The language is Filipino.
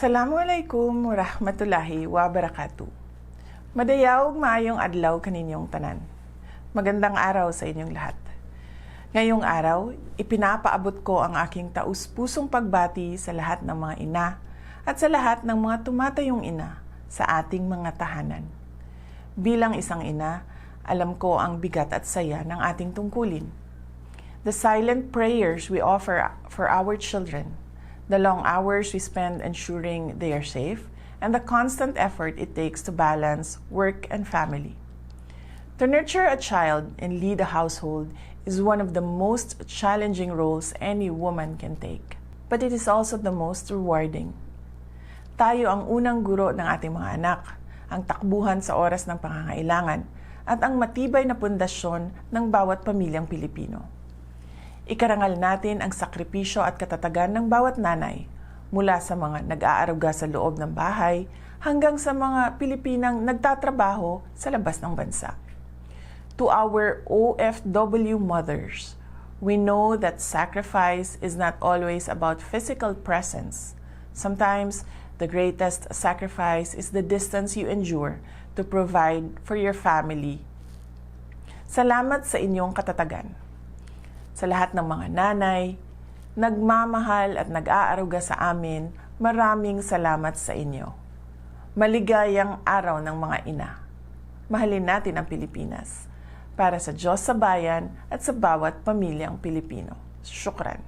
Assalamualaikum warahmatullahi wabarakatuh. Madayaw maayong adlaw kaninyong tanan. Magandang araw sa inyong lahat. Ngayong araw, ipinapaabot ko ang aking taus-pusong pagbati sa lahat ng mga ina at sa lahat ng mga tumatayong ina sa ating mga tahanan. Bilang isang ina, alam ko ang bigat at saya ng ating tungkulin. The silent prayers we offer for our children, the long hours we spend ensuring they are safe, and the constant effort it takes to balance work and family. To nurture a child and lead a household is one of the most challenging roles any woman can take. But it is also the most rewarding. Tayo ang unang guro ng ating mga anak, ang takbuhan sa oras ng pangangailangan, at ang matibay na pundasyon ng bawat pamilyang Pilipino. Ikarangal natin ang sakripisyo at katatagan ng bawat nanay, mula sa mga nag-aaruga sa loob ng bahay hanggang sa mga Pilipinang nagtatrabaho sa labas ng bansa. To our OFW mothers, we know that sacrifice is not always about physical presence. Sometimes, the greatest sacrifice is the distance you endure to provide for your family. Salamat sa inyong katatagan. Sa lahat ng mga nanay, nagmamahal at nag-aaruga sa amin, maraming salamat sa inyo. Maligayang araw ng mga ina. Mahalin natin ang Pilipinas para sa Diyos sa bayan at sa bawat pamilyang Pilipino. Syukran.